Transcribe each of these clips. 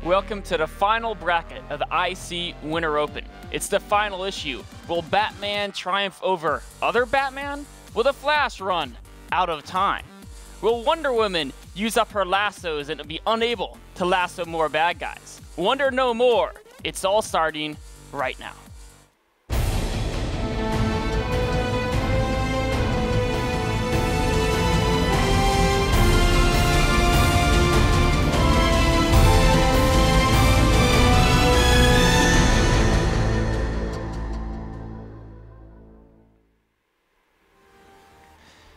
Welcome to the final bracket of the IC Winter Open. It's the final issue. Will Batman triumph over other Batman? Will the Flash run out of time? Will Wonder Woman use up her lassos and be unable to lasso more bad guys? Wonder no more. It's all starting right now.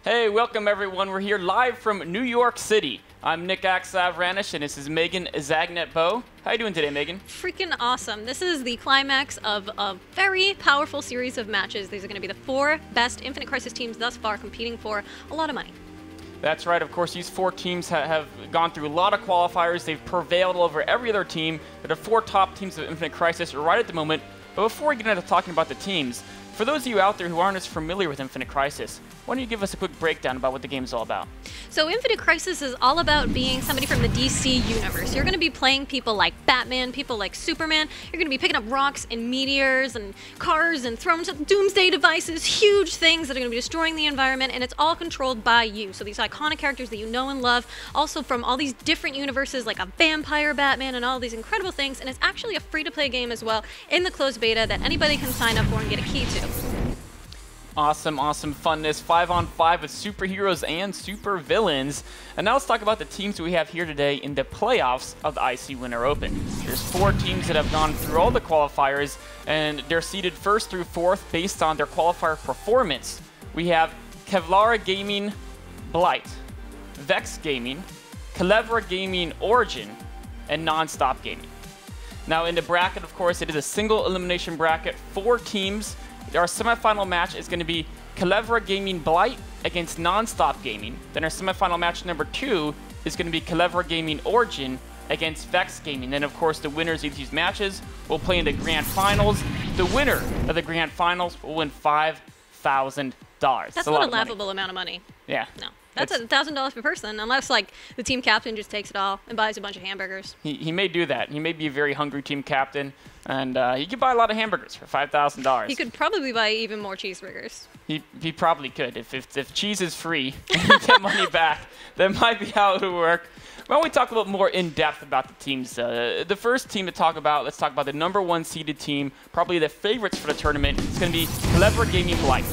Hey, welcome everyone. We're here live from New York City. I'm Nick Axavranish, and this is Megan Zagnetbo. How you doing today, Megan? Freaking awesome. This is the climax of a very powerful series of matches. These are going to be the 4 best Infinite Crisis teams thus far, competing for a lot of money. That's right. Of course, these 4 teams have gone through a lot of qualifiers. They've prevailed over every other team. They're the 4 top teams of Infinite Crisis right at the moment. But before we get into talking about the teams, for those of you out there who aren't as familiar with Infinite Crisis, why don't you give us a quick breakdown about what the game is all about? So Infinite Crisis is all about being somebody from the DC universe. You're going to be playing people like Batman, people like Superman. You're going to be picking up rocks and meteors and cars and throwing doomsday devices, huge things that are going to be destroying the environment, and it's all controlled by you. So these iconic characters that you know and love, also from all these different universes like a vampire Batman and all these incredible things, and it's actually a free-to-play game as well in the closed beta that anybody can sign up for and get a key to. Awesome, awesome funness. 5-on-5 with superheroes and supervillains. And now let's talk about the teams we have here today in the playoffs of the IC Winter Open. There's 4 teams that have gone through all the qualifiers, and they're seeded 1st through 4th based on their qualifier performance. We have Kevlara Gaming Blight, Vex Gaming, Clever Gaming Origin, and Nonstop Gaming. Now in the bracket, of course, it is a single elimination bracket, 4 teams. Our semifinal match is going to be Clever Gaming Blight against Nonstop Gaming. Then our semifinal match number 2 is going to be Clever Gaming Origin against Vex Gaming. Then, of course, the winners of these matches will play in the grand finals. The winner of the grand finals will win $5,000. That's not a laughable amount of money. Yeah. No. That's $1,000 per person, unless like the team captain just takes it all and buys a bunch of hamburgers. He may do that. He may be a very hungry team captain, and he could buy a lot of hamburgers for $5,000. He could probably buy even more cheeseburgers. He probably could. If cheese is free and you get money back, that might be how it would work. Why don't we talk a little more in depth about the teams? The first team to talk about, let's talk about the number 1 seeded team, probably the favorites for the tournament. It's going to be Clever Gaming Blight.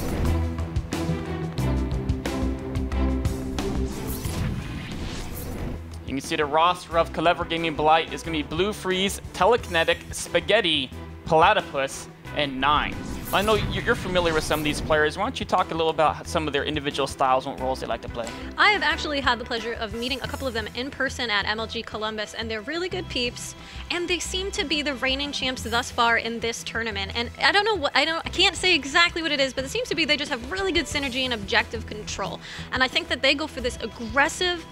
You can see the roster of Clever Gaming Blight is going to be Blue Freeze, Telekinetic, Spaghetti, Platypus, and 9. I know you're familiar with some of these players. Why don't you talk a little about some of their individual styles and what roles they like to play? I have actually had the pleasure of meeting a couple of them in person at MLG Columbus, and they're really good peeps, and they seem to be the reigning champs thus far in this tournament. And I don't know what, I can't say exactly what it is, but it seems to be they just have really good synergy and objective control. And I think that they go for this aggressive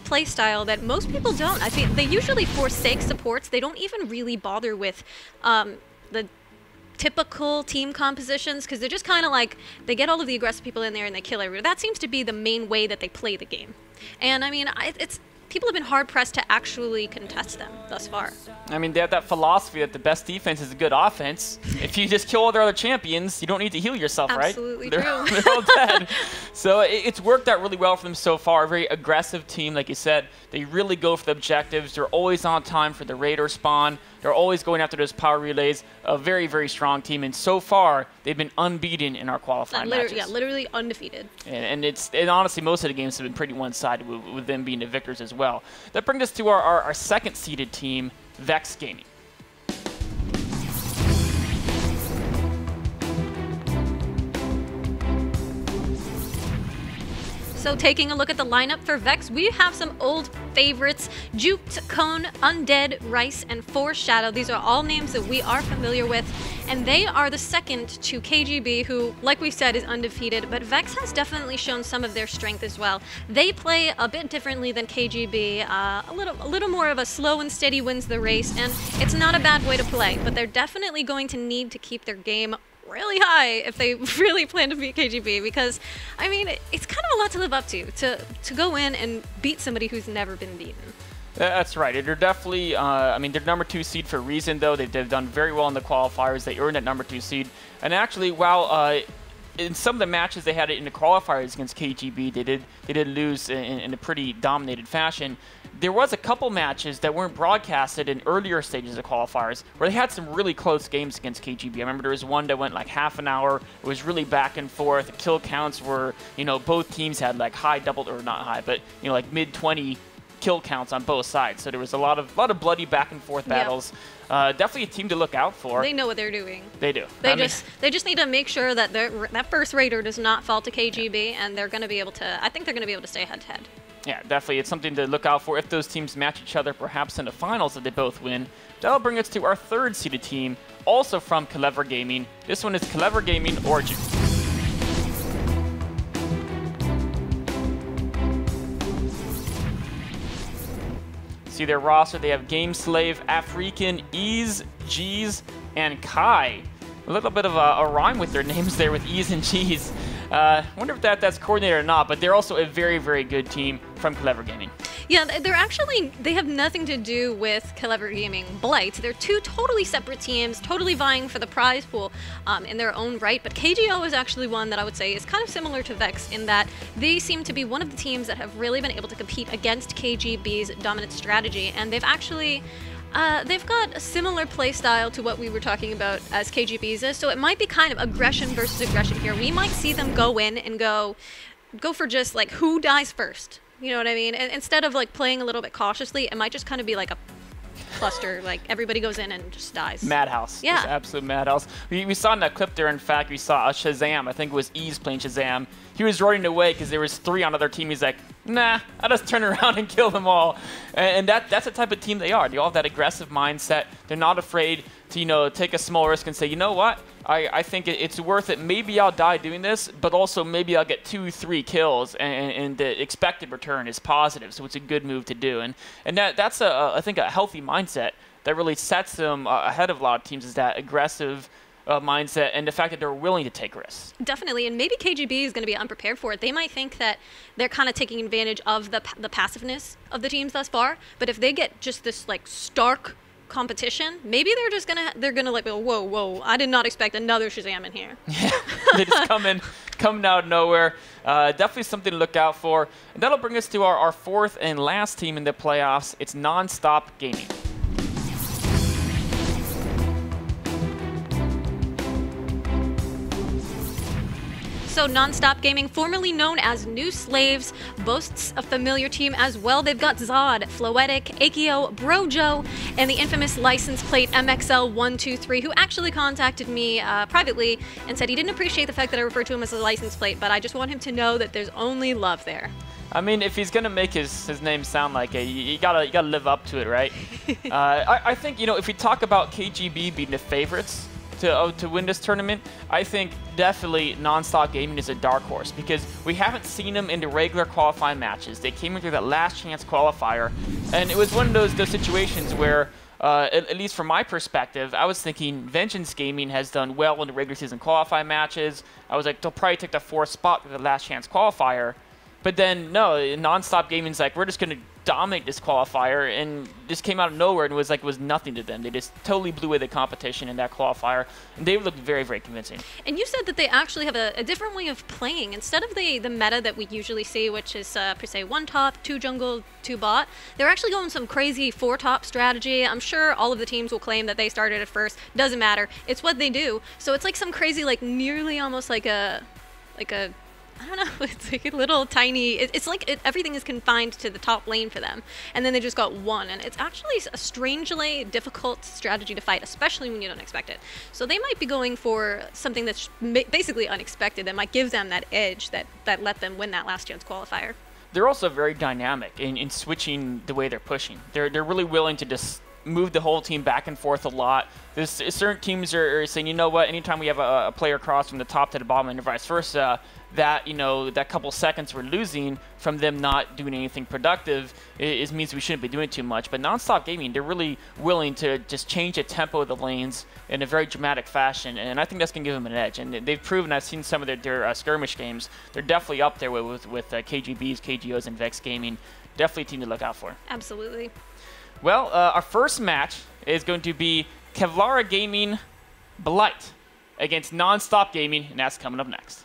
play style that most people don't. I think they usually forsake supports. They don't even really bother with the typical team compositions, because they're just kind of like, they get all of the aggressive people in there and they kill everyone. That seems to be the main way that they play the game. And I mean, people have been hard-pressed to actually contest them thus far. I mean, they have that philosophy that the best defense is a good offense. If you just kill all their other champions, you don't need to heal yourself, Absolutely right? Absolutely true. They're all dead. So it's worked out really well for them so far. A very aggressive team, like you said. They really go for the objectives. They're always on time for the Raider spawn. They're always going after those power relays. A very, very strong team. And so far, they've been unbeaten in our qualifying matches. Yeah, literally undefeated. And honestly, most of the games have been pretty one-sided with them being the victors as well. That brings us to our second-seeded team, Vex Gaming. So taking a look at the lineup for Vex, we have some old favorites: Juked, Cone, Undead, Rice, and Foreshadow. These are all names that we are familiar with, and they are the second to KGB, who, like we said, is undefeated, but Vex has definitely shown some of their strength as well. They play a bit differently than KGB, a little more of a slow and steady wins the race, and it's not a bad way to play, but they're definitely going to need to keep their game really high if they really plan to beat KGB, because, I mean, it's kind of a lot to live up to go in and beat somebody who's never been beaten. That's right. They're definitely, I mean, they're #2 seed for a reason, though. They've done very well in the qualifiers. They earned that #2 seed. And actually, while in some of the matches they had it in the qualifiers against KGB, they did lose in a pretty dominated fashion. There was a couple matches that weren't broadcasted in earlier stages of qualifiers where they had some really close games against KGB. I remember there was one that went like half an hour. It was really back and forth. The kill counts were, you know, both teams had like high double, or not high, but, you know, like mid-20 kill counts on both sides. So there was a lot of bloody back and forth battles. Yep. Definitely a team to look out for. They know what they're doing. They do. They just need to make sure that that first raider does not fall to KGB, and they're going to be able to. I think they're going to be able to stay head to head. Yeah, definitely. It's something to look out for if those teams match each other, perhaps in the finals that they both win. That'll bring us to our third seeded team, also from Clever Gaming. This one is Clever Gaming Origin. See their roster, they have Gameslave, African, Ease, G's, and Kai. A little bit of a rhyme with their names there with Ease and G's. Wonder if that's coordinated or not, but they're also a very, very good team from Clever Gaming. Yeah, they have nothing to do with Clever Gaming Blight. They're two totally separate teams, totally vying for the prize pool in their own right. But KGO is actually one that I would say is kind of similar to Vex in that they seem to be one of the teams that have really been able to compete against KGB's dominant strategy, and they've actually they've got a similar play style to what we were talking about as KGB's is, so it might be kind of aggression versus aggression here. We might see them go in and go for just like who dies first. You know what I mean? And instead of like playing a little bit cautiously, it might just kind of be like a cluster, like everybody goes in and just dies. Madhouse. Yeah. Just absolute madhouse. We saw in that clip there, in fact, we saw a Shazam. I think it was Ease playing Shazam. He was running away because there was 3 on the other team. He's like, nah, I'll just turn around and kill them all. And that's the type of team they are. They all have that aggressive mindset. They're not afraid to, you know, take a small risk and say, you know what? I think it's worth it. Maybe I'll die doing this, but also maybe I'll get 2-3 kills, and the expected return is positive. So it's a good move to do. And that's I think a healthy mindset that really sets them ahead of a lot of teams, is that aggressive mindset and the fact that they're willing to take risks. Definitely, and maybe KGB is going to be unprepared for it. They might think that they're kind of taking advantage of the passiveness of the teams thus far, but if they get just this like stark competition, maybe they're gonna like, whoa, I did not expect another Shazam in here. Yeah, they just coming out of nowhere. Definitely something to look out for. And that'll bring us to our fourth and last team in the playoffs. It's Nonstop Gaming. So Nonstop Gaming, formerly known as New Slaves, boasts a familiar team as well. They've got Zod, Floetic, Akio, Brojo, and the infamous license plate MXL123, who actually contacted me privately and said he didn't appreciate the fact that I referred to him as a license plate, but I just want him to know that there's only love there. I mean, if he's gonna make his name sound like it, you gotta live up to it, right? I think, you know, if we talk about KGB being the favorites to win this tournament, I think definitely Nonstop Gaming is a dark horse, because we haven't seen them in the regular qualifying matches. They came in through that last chance qualifier, and it was one of those situations where, at least from my perspective, I was thinking Vengeance Gaming has done well in the regular season qualifying matches. I was like, they'll probably take the 4th spot with the last chance qualifier. But then, no, Nonstop Gaming's like, we're just going to dominate this qualifier, and just came out of nowhere and was like, it was nothing to them. They just totally blew away the competition in that qualifier, and they looked very, very convincing. And you said that they actually have a different way of playing. Instead of the meta that we usually see, which is per se 1 top, 2 jungle, 2 bot, they're actually going some crazy 4 top strategy. I'm sure all of the teams will claim that they started at first. Doesn't matter. It's what they do. So it's like some crazy, like nearly almost like a I don't know, it's like a little tiny, it's like everything is confined to the top lane for them. And then they just got 1. And it's actually a strangely difficult strategy to fight, especially when you don't expect it. So they might be going for something that's basically unexpected that might give them that edge that let them win that last chance qualifier. They're also very dynamic in switching the way they're pushing. They're really willing to just move the whole team back and forth a lot. Certain teams are saying, you know what, anytime we have a player cross from the top to the bottom and vice versa, that, you know, that couple seconds we're losing from them not doing anything productive means we shouldn't be doing too much. But Nonstop Gaming, they're really willing to just change the tempo of the lanes in a very dramatic fashion, and I think that's going to give them an edge. And they've proven, I've seen some of their skirmish games, they're definitely up there with KGBs, KGOs, and Vex Gaming. definitely a team to look out for. Absolutely. Well, our first match is going to be Kevlara Gaming Blight against Nonstop Gaming, and that's coming up next.